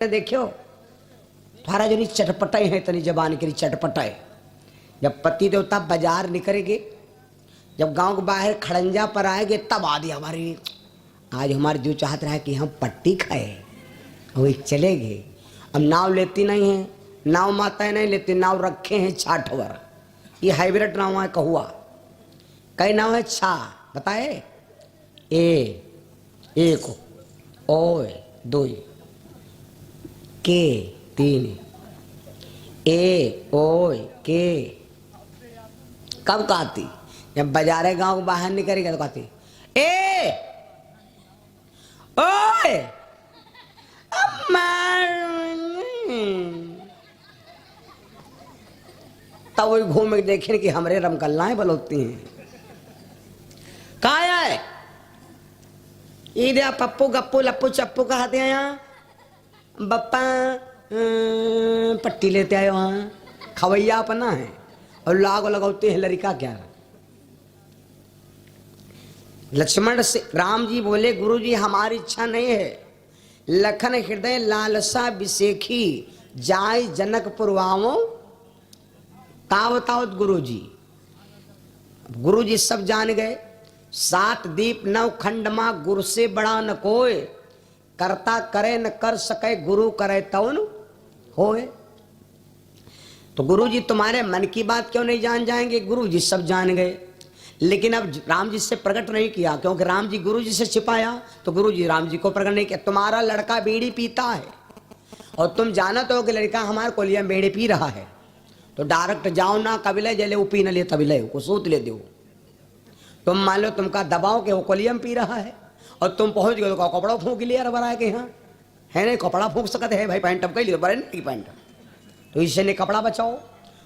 देखियो थारा जनी चटपटाई है तनी जबान की चटपटाई। जब पति देवता बाजार निकलेंगे, जब गांव के बाहर खड़ंजा पर आएंगे, तब आदि हमारी आज हमारे जो चाहत रहा है कि हम पट्टी खाए वही चलेंगे। अब नाव लेती नहीं है, नाव माताएं नहीं लेती, नाव रखे हैं छाठवर। ये हाइब्रिड नाव है कहुआ। कई नाव है छा बताए एक ओ दो के तीन ए ओ के। कब कहती? जब बाजारे गांव बाहर निकलेगा तो कहती ए ओए तब वो घूम के देखे कि हमरे रमकल्लाएं बलोती हैं। कहा है ईदे पप्पू गप्पू लप्पू चप्पू कहते हैं यहाँ बप्पा पट्टी लेते आए वहाँ खवैया अपना है और लाग लगाते हैं लड़का क्या। लक्ष्मण से राम जी बोले गुरु जी हमारी इच्छा नहीं है, लखन हृदय लालसा विशेखी जाय जनकपुर वावो। तावतावत गुरु जी सब जान गए। 7 दीप 9 खंड मा गुरु से बड़ा न कोय, करता करे न कर सके गुरु करे तवन होए। तो गुरु जी तुम्हारे मन की बात क्यों नहीं जान जाएंगे? गुरु जी सब जान गए, लेकिन अब राम जी से प्रकट नहीं किया, क्योंकि राम जी गुरु जी से छिपाया तो गुरु जी राम जी को प्रकट नहीं किया। तुम्हारा लड़का बीड़ी पीता है और तुम जानते हो कि लड़का हमारे कोलिया में बीड़ी पी रहा है, तो डायरेक्ट जाओ ना कबिले जले वो पी न ले तबिले को सूत ले दो। तुम मान लो तुमका दबाओ कि वो कोलिया में पी रहा है और तुम पहुंच गए तो कपड़ा फूंक लिया बना के यहाँ है नहीं कपड़ा फूंक सकते है भाई पैंट कह लियो बड़े नहीं पैंट, तो इससे नहीं कपड़ा बचाओ।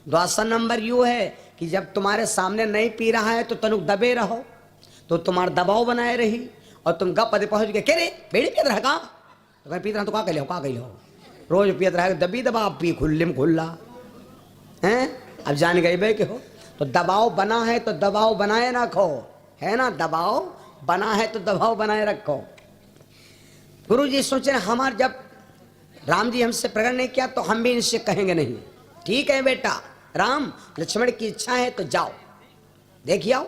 दूसरा नंबर यू है कि जब तुम्हारे सामने नहीं पी रहा है तो तनुक दबे रहो, तो तुम्हारा दबाव बनाए रही और तुम गप पदे पहुंच गए कह रे बेड़ी पियत रहा का तो कहीं पीत रहा तो का कह लो रोज पियत रहा दबी दबा पी खुल्ले में खुल्ला हैं। अब जान गए भाई के हो तो दबाव बना है तो दबाव बनाए रखो, है ना, दबाव बना है तो दबाव बनाए रखो। गुरु जी सोचे हमार जब राम जी हमसे प्रकट नहीं किया तो हम भी इनसे कहेंगे नहीं। ठीक है बेटा, राम लक्ष्मण की इच्छा है तो जाओ देखिए आओ।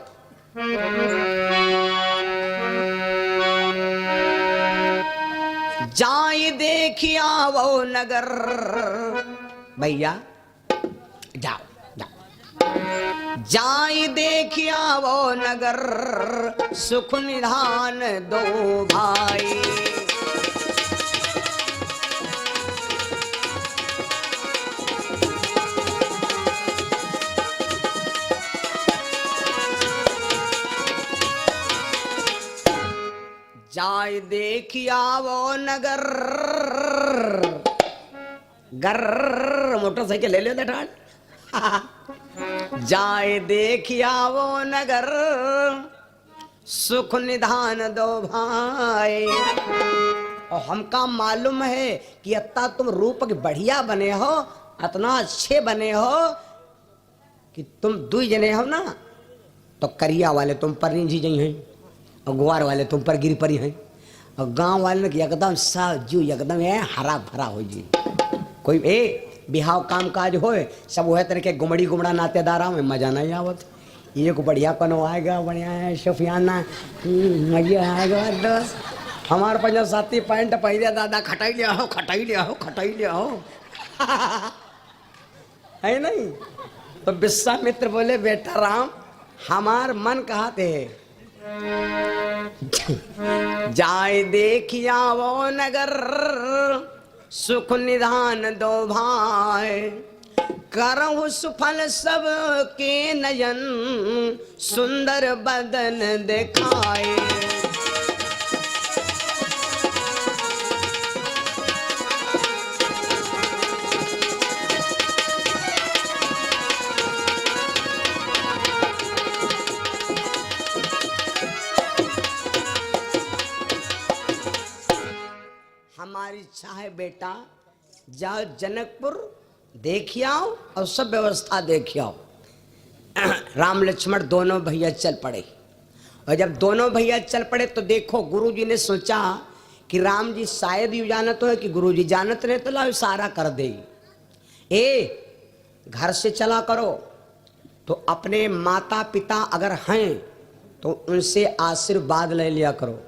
जाए देखिया वो नगर, भैया जाओ जाई देखिया वो नगर, सुख निधान दो भाई। जाई देखिया वो नगर, गर मोटरसाइकिल ले लो बेटा। जाए देखिया वो नगर, सुख निधान दो भाई। और हमका मालूम है कि इतना तुम रूप के बढ़िया बने हो, इतना अच्छे बने हो कि तुम 2 जने हो ना, तो करिया वाले तुम पर नहीं जी हैं और गुआर वाले तुम पर गिर पड़ी हैं और गांव वाले ने एकदम साजू एकदम है हरा भरा हो जी। कोई बिहाव काम काज होए सब वह तरह के गुमड़ी गुमड़ा नातेदारा में मजा नहीं आवत। एक बढ़िया कनो आएगा बढ़िया है सुफियाना मजा आएगा दोस्त। हमारे पंजा साथी पैंट पहले दादा खटाई लिया हो है नहीं। तो विश्वामित्र बोले बेटा राम हमार मन कहा थे जाए देखिया वो नगर, सुख निधान दो भाई। करहु सुफल सब के नयन, सुंदर बदन दिखाए। हमारी इच्छा है बेटा जाओ जनकपुर देखिए आओ और सब व्यवस्था देखिए आओ। राम लक्ष्मण दोनों भैया चल पड़े और जब दोनों भैया चल पड़े तो देखो गुरुजी ने सोचा कि राम जी शायद ही जानत हो कि गुरु जी जानत रहे तो ला इशारा कर दे, ए घर से चला करो। तो अपने माता पिता अगर हैं तो उनसे आशीर्वाद ले लिया करो।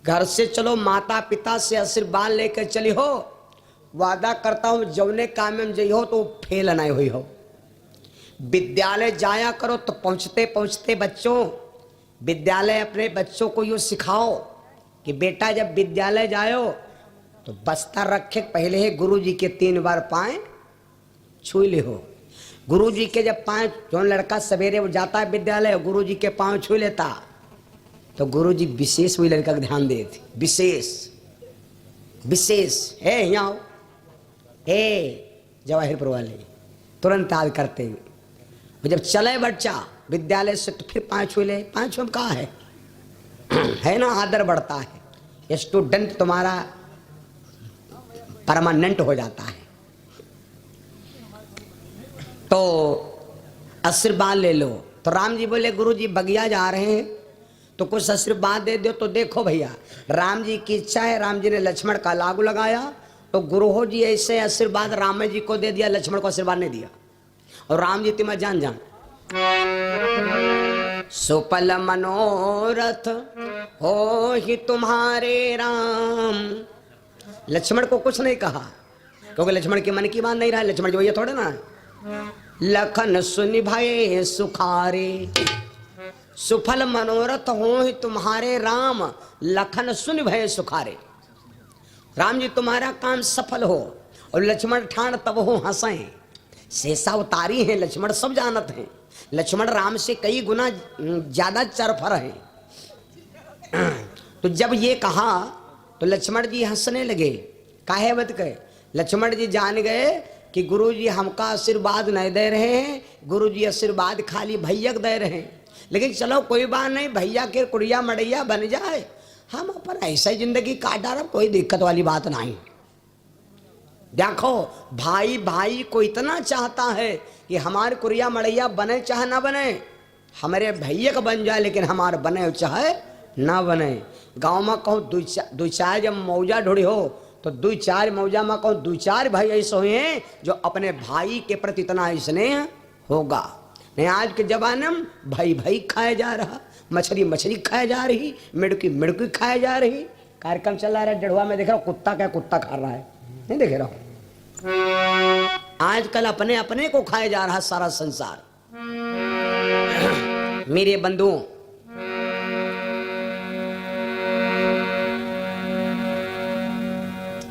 घर से चलो, माता पिता से आशीर्वाद लेकर चली हो। वादा करता हूं जौने काम में जई हो तो फेल नहीं हुई हो। विद्यालय जाया करो तो पहुंचते पहुंचते बच्चों, विद्यालय अपने बच्चों को यूँ सिखाओ कि बेटा जब विद्यालय जाओ तो बस्ता रखे पहले ही गुरु जी के 3 बार पाए छू ले हो। गुरु जी के जब पाँव, जो लड़का सवेरे वो जाता है विद्यालय, गुरु जी के पाँव छू लेता तो गुरु जी विशेष वही लड़का का ध्यान देते, विशेष विशेष है यहाँ हे जवाहिरपुर वाले तुरंत याद करते हैं। जब चले बच्चा विद्यालय से तो फिर पाँव छू ले, पाँव छू कहाँ है ना, आदर बढ़ता है, स्टूडेंट तुम्हारा परमानेंट हो जाता है। तो आशीर्वाद ले लो। तो राम जी बोले गुरु जी बगिया जा रहे हैं तो कुछ आशीर्वाद दे दो। तो देखो भैया, राम जी की इच्छा है, राम जी ने लक्ष्मण का लागू लगाया तो गुरु जी ऐसे आशीर्वाद राम जी को दे दिया, लक्ष्मण को आशीर्वाद नहीं दिया। और राम जी तुम्हें जान जान सुपल मनोरथ हो ही तुम्हारे राम। लक्ष्मण को कुछ नहीं कहा क्योंकि लक्ष्मण के मन की बात नहीं रहा। लक्ष्मण जो ये थोड़े ना, लखन सुनि भये सुखारे, सुफल मनोरथ हो ही तुम्हारे राम, लखन सुनि भये सुखारे। राम जी तुम्हारा काम सफल हो। और लक्ष्मण ठाण तब हो हंसे, शेषा उतारी है, लक्ष्मण सब जानत हैं। लक्ष्मण राम से कई गुना ज्यादा चरफर है। तो जब ये कहा तो लक्ष्मण जी हंसने लगे। काहे मत कहे, लक्ष्मण जी जान गए कि गुरु जी हमका आशीर्वाद नहीं दे रहे हैं, गुरु जी आशीर्वाद खाली भैया दे रहे हैं। लेकिन चलो कोई बात नहीं, भैया के कुड़िया मड़ैया बन जाए, हम अपन ऐसा ही जिंदगी काट डाल, कोई दिक्कत वाली बात नहीं। देखो भाई भाई को इतना चाहता है कि हमारे कुड़िया मड़ैया बने चाहे ना बने, हमारे भैया का बन जाए, लेकिन हमारे बने चाहे ना बने। गाँव में कहूँ दो चार जब मौजा ढूंढी हो तो 2-4 मौजा में कहूँ 2-4 भाई ऐसे हुए हैं जो अपने भाई के प्रति इतना स्नेह होगा। नहीं आज के जमाने में भाई भाई खाया जा रहा, मछली मछली खाया जा रही, मिड़की मिड़की खाया जा रही। कार्यक्रम चल रहा है डढ़वा में, देख रहा हूँ कुत्ता क्या कुत्ता खा रहा है, नहीं देख रहा हूँ। आजकल अपने अपने को खाया जा रहा सारा संसार। मेरे बंधुओं,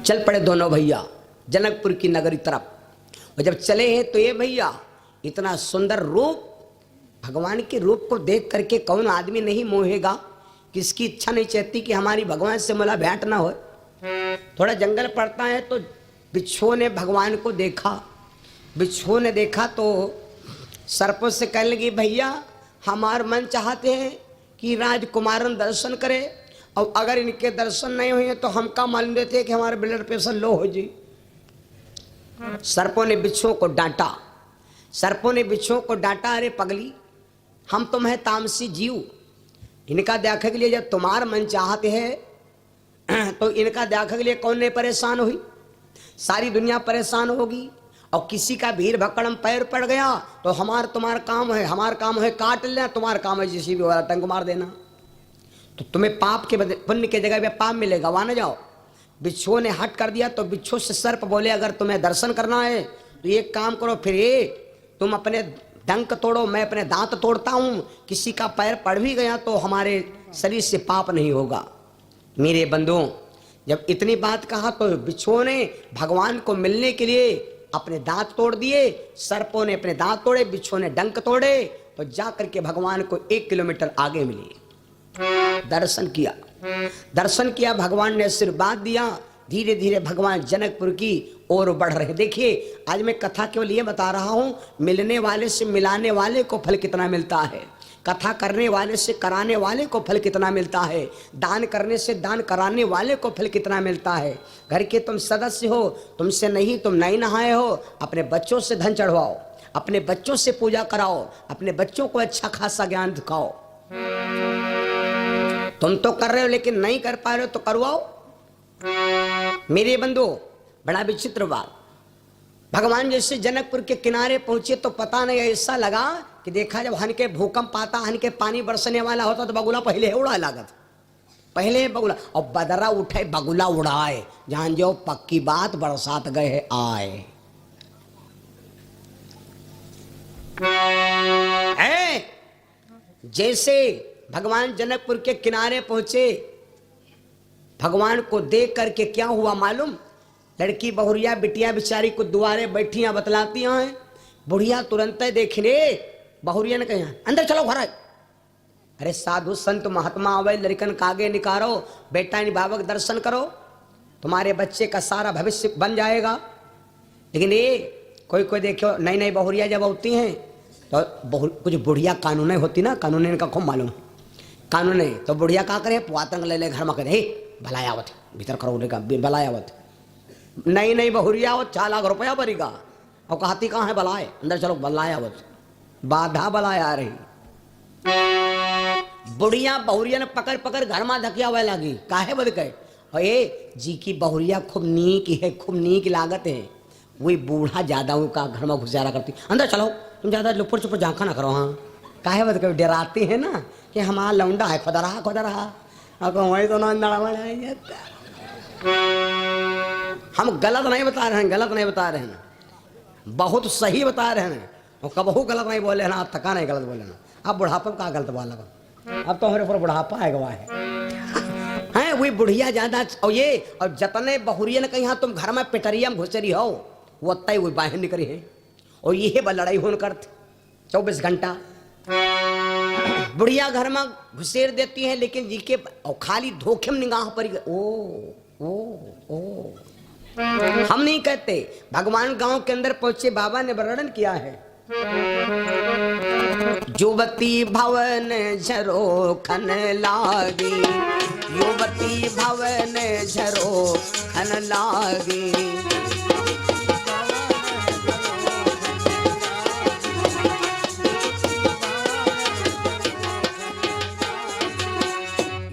चल पड़े दोनों भैया जनकपुर की नगरी तरफ। और जब चले हैं तो ये भैया इतना सुंदर रूप, भगवान के रूप को देख करके कौन आदमी नहीं मोहेगा, किसकी इच्छा नहीं चाहती कि हमारी भगवान से मुलाकात ना हो। थोड़ा जंगल पड़ता है तो बिच्छू ने भगवान को देखा। बिच्छू ने देखा तो सर्पों से कहने लगी भैया हमार मन चाहते हैं कि राजकुमारन दर्शन करे, और अगर इनके दर्शन नहीं हुए तो हम का मालूम देते कि हमारे ब्लड प्रेशर लो हो जी। सर्पों ने बिच्छुओं को डांटा। सर्पों ने बिच्छुओं को डांटा, अरे पगली हम तुम्हें तामसी जीव, इनका देखने के लिए जब तुम्हारा मन चाहते है तो इनका देखने के लिए कौन नहीं परेशान हुई, सारी दुनिया परेशान होगी। और किसी का भीड़ भक्कड़म पैर पड़ गया तो तुम्हारा काम है, हमारा काम है काट लेना, तुम्हारा काम है जिसी भी वाला टंग मार देना। तो तुम्हें पाप के बदले पुण्य के जगह पे पाप मिलेगा, वहां न जाओ। बिच्छुओं ने हट कर दिया तो बिच्छू से सर्प बोले अगर तुम्हें दर्शन करना है तो एक काम करो, फिर ये तुम अपने डंक तोड़ो, मैं अपने दांत तोड़ता हूं, किसी का पैर पड़ भी गया तो हमारे शरीर से पाप नहीं होगा। मेरे बंधुओं, जब इतनी बात कहा तो बिच्छुओं ने भगवान को मिलने के लिए अपने दांत तोड़ दिए। सर्पों ने अपने दांत तोड़े, बिच्छुओं ने डंक तोड़े, तो जाकर के भगवान को 1 किलोमीटर आगे मिले। दर्शन किया, दर्शन किया, भगवान ने आशीर्वाद दिया। धीरे धीरे भगवान जनकपुर की ओर बढ़ रहे। देखिए आज मैं कथा केवल ये बता रहा हूं, मिलने वाले से मिलाने वाले को फल कितना मिलता है, कथा करने वाले से कराने वाले को फल कितना मिलता है, दान करने से दान कराने वाले को फल कितना मिलता है। घर के तुम सदस्य हो, तुमसे नहीं तुम नहीं नहाए हो, अपने बच्चों से धन चढ़वाओ, अपने बच्चों से पूजा कराओ, अपने बच्चों को अच्छा खासा ज्ञान दिखाओ। तुम तो कर रहे हो लेकिन नहीं कर पा रहे हो तो करवाओ। मेरे बंधु बड़ा विचित्र बात, भगवान जैसे जनकपुर के किनारे पहुंचे तो पता नहीं ऐसा लगा कि देखा जब हन के भूकंप आता, हन के पानी बरसने वाला होता तो बगुला पहले उड़ा लागत, पहले बगुला और बदरा उठे बगुला उड़ाए, जान जो पक्की बात बरसात गए आए। जैसे भगवान जनकपुर के किनारे पहुंचे, भगवान को देख करके क्या हुआ मालूम, लड़की बहुरिया बिटिया बिचारी को दुआरे बैठियां बतलाती हैं, बुढ़िया तुरंत देखने बहुरिया ने कहा अंदर चलो घर। अरे साधु संत महात्मा आवे, लड़कन का आगे निकारो, बेटा बाबक दर्शन करो, तुम्हारे बच्चे का सारा भविष्य बन जाएगा। लेकिन ये कोई कोई देखो नई नई बहुरिया जब होती हैं तो कुछ बुढ़िया कानून होती ना, कानून का खूब मालूम, कानून है तो बुढ़िया का करे पुआतंग ले ले घर में करे भलायावत भीतर करो भलायावत, नई नई बहुरिया हो 4 लाख रुपया भरेगा और कहती कहाँ है बलाए, अंदर चलो बलायावत, बाधा बलाया आ रही। बुढ़िया बहुरिया ने पकड़ पकड़ घर में धकिया हुआ लगी, काहे बद गए, और ये जी की बहुरिया खूब नीक है, खूब नीक लागत है, वही बूढ़ा ज्यादा का घर में घुसारा करती, अंदर चलो तुम ज्यादा लुपुर चुपुर झांका ना करो। हाँ काहे बद गए, डराते हैं ना कि हमारा लौंडा है, खुदा रहा वही तो ना हम गलत नहीं बता रहे हैं, गलत नहीं बता रहे हैं, बहुत सही बता रहे हैं, और कबहू गलत नहीं बोले ना, आप थका नहीं गलत बोले ना, अब बुढ़ापा का गलत बोला, अब तो हमारे ऊपर बुढ़ापा है गवाह है वही बुढ़िया ज्यादा। और ये और जतने बहुरिया ने कही हाँ तुम घर में पिटरिया में घुसरी हो, वो अत्ता ही वही बाहर निकली है, और ये लड़ाई होने करते 24 घंटा बुढ़िया घर में घुसेर देती है, लेकिन जी के और खाली धोखे में निगाह पर ओ हम नहीं कहते। भगवान गांव के अंदर पहुंचे, बाबा ने वर्णन किया है, युवती भवन झरो खन लागी, युवती भवन झरो खन लागी,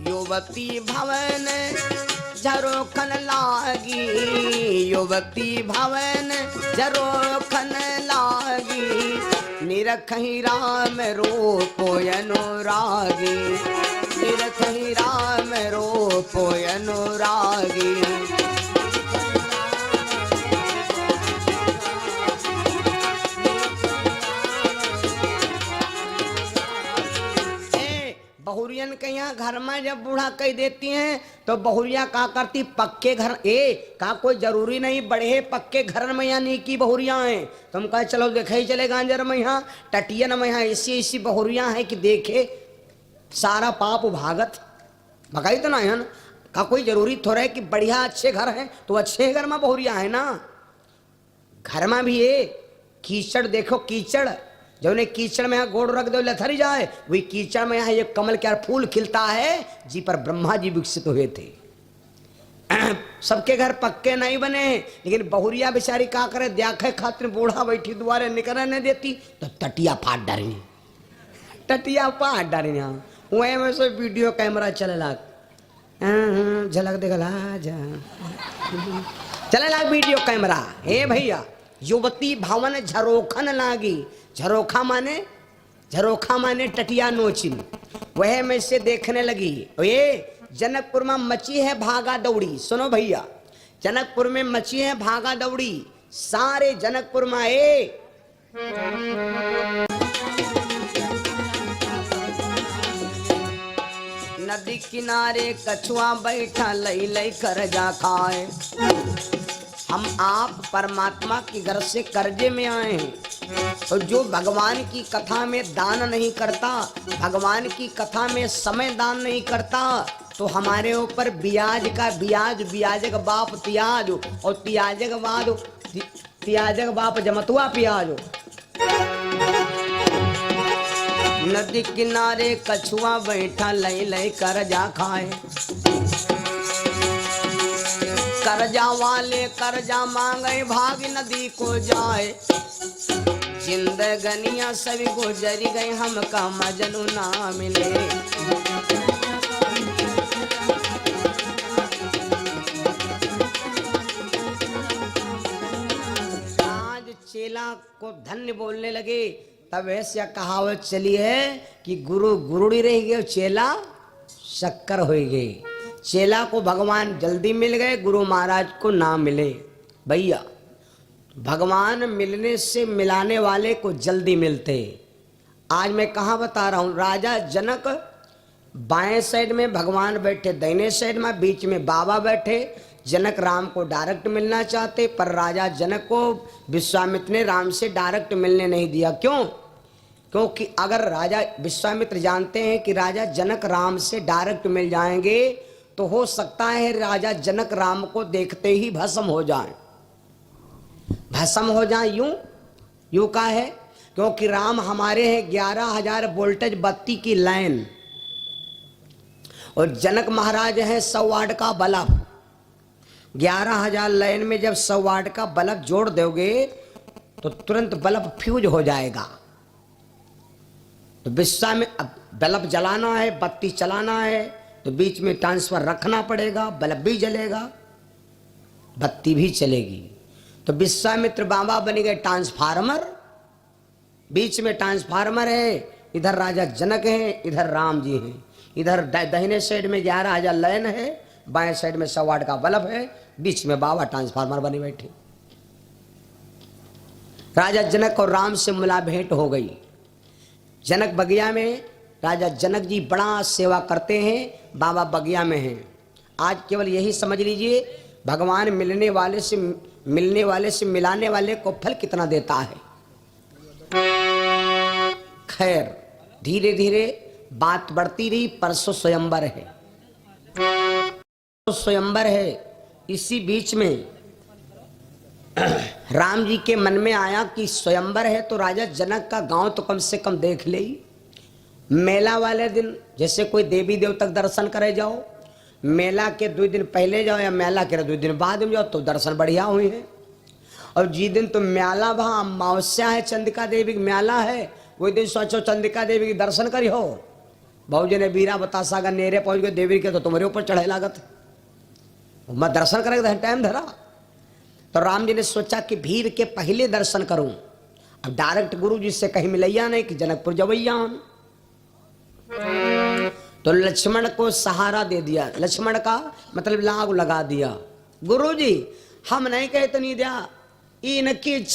युवती भवन झरो खन लागी, युवती भवन झरो खन लागी, निरखही राम रूपो अनुरागी, निरखही राम रूपो अनुरागी। बहुरियन के यहाँ घर में जब बूढ़ा कह देती हैं तो बहुरिया का करती, पक्के घर का कोई जरूरी नहीं बढ़े पक्के घर में यहाँ नहीं की बहुरिया हैं, तुम कहे चलो देखे ही चले गांजर में यहाँ टटियन में यहाँ ऐसी ऐसी बहुरिया है कि देखे सारा पाप भागत भगाई तो ना है ना, का कोई जरूरी थोड़ा है कि बढ़िया अच्छे घर है तो अच्छे घर में बहुरिया है ना, घर में भी ये कीचड़ देखो, कीचड़ जो ने कीचड़ में यहाँ गोड़ रख दो लथरी जाए, वही कीचड़ में यहाँ ये कमल क्या फूल खिलता है जी पर ब्रह्मा जी विकसित हुए थे। सबके घर पक्के नहीं बने, लेकिन बहुरिया बेचारी का करे, देखे खातिर बूढ़ा बैठी दुआरे निकलने नहीं देती तो टटिया फाट डाली, टटिया फाट डाली। हाँ वही में से वीडियो कैमरा चले लाग, झलक देखला चले लाग वीडियो कैमरा। हे भैया युवती भवन झरोखन लागी, झरोखा माने टटिया नोचिन, वह में से देखने लगी। ये जनकपुर में मची है भागा दौड़ी, सुनो भैया जनकपुर में मची है भागा दौड़ी, सारे जनकपुर में नदी किनारे कछुआ बैठा लई लई कर जा खाए। हम आप परमात्मा के घर से कर्जे में आए हैं, और जो भगवान की कथा में दान नहीं करता, भगवान की कथा में समय दान नहीं करता, तो हमारे ऊपर ब्याज का ब्याज, ब्याज का बाप तियाज, और तियाज का बाद तियाज का बाप जमतुआ प्याज। नदी किनारे कछुआ बैठा लई लई कर जा खाए, कर्जा वाले कर्जा मांगे भाग नदी को जाए, जिंदगनिया सभी गुजर गए हमका मजनू ना मिले। चेला को धन्य बोलने लगे, तब ऐसा कहावत चली है कि गुरु गुरुड़ी रह गए, चेला शक्कर हो गए। चेला को भगवान जल्दी मिल गए, गुरु महाराज को ना मिले। भैया भगवान मिलने से मिलाने वाले को जल्दी मिलते। आज मैं कहाँ बता रहा हूं, राजा जनक बाएं साइड में भगवान बैठे, दाहिने साइड में, बीच में बाबा बैठे। जनक राम को डायरेक्ट मिलना चाहते, पर राजा जनक को विश्वामित्र ने राम से डायरेक्ट मिलने नहीं दिया। क्यों? क्योंकि अगर राजा विश्वामित्र जानते हैं कि राजा जनक राम से डायरेक्ट मिल जाएंगे तो हो सकता है राजा जनक राम को देखते ही भस्म हो जाएं। भस्म हो जाए यूं का है, क्योंकि राम हमारे हैं 11,000 वोल्टेज बत्ती की लाइन, और जनक महाराज है 100 वाट का बल्ब। 11,000 लाइन में जब 100 वाट का बल्ब जोड़ दोगे तो तुरंत बल्ब फ्यूज हो जाएगा। तो विश्वामित्र बल्ब जलाना है, बत्ती चलाना है, तो बीच में ट्रांसफर रखना पड़ेगा, बल्ब भी जलेगा, बत्ती भी चलेगी। तो विश्वामित्र बाबा बन गए ट्रांसफार्मर। बीच में ट्रांसफार्मर है, इधर राजा जनक हैं, इधर राम जी हैं। इधर दाहिने साइड में 11,000 लाइन है, बाएं साइड में 100 वाट का बल्ब है, बीच में बाबा ट्रांसफार्मर बने बैठे। राजा जनक और राम से मुला भेंट हो गई। जनक बगिया में, राजा जनक जी बड़ा सेवा करते हैं, बाबा बगिया में हैं। आज केवल यही समझ लीजिए, भगवान मिलने वाले से मिलाने वाले को फल कितना देता है। खैर धीरे धीरे बात बढ़ती रही। परसों स्वयंवर है, स्वयंवर है। इसी बीच में राम जी के मन में आया कि स्वयंवर है तो राजा जनक का गांव तो कम से कम देख ले। मेला वाले दिन जैसे कोई देवी देवता दर्शन करे जाओ, मेला के 2 दिन पहले जाओ या मेला के 2 दिन बाद में जाओ तो दर्शन बढ़िया हुए हैं। और जिस दिन तो मेला वहाँ अमावस्या है, चंदिका देवी की मेला है, वही दिन सोचो चंदिका देवी की दर्शन करी हो। भाजी ने बीरा बतासा का नेरे पहुंच गए देवी के, तो तुम्हारे ऊपर चढ़े लागत, मैं दर्शन करेगा टाइम धरा। तो राम जी ने सोचा कि भीड़ के पहले दर्शन करूं, अब डायरेक्ट गुरु जी से कहीं मिलैया नहीं कि जनकपुर जवैया। तो लक्ष्मण को सहारा दे दिया, लक्ष्मण का मतलब लाग लगा दिया। गुरु जी हम नहीं कहे तो नहीं दिया, इनकी इच्छा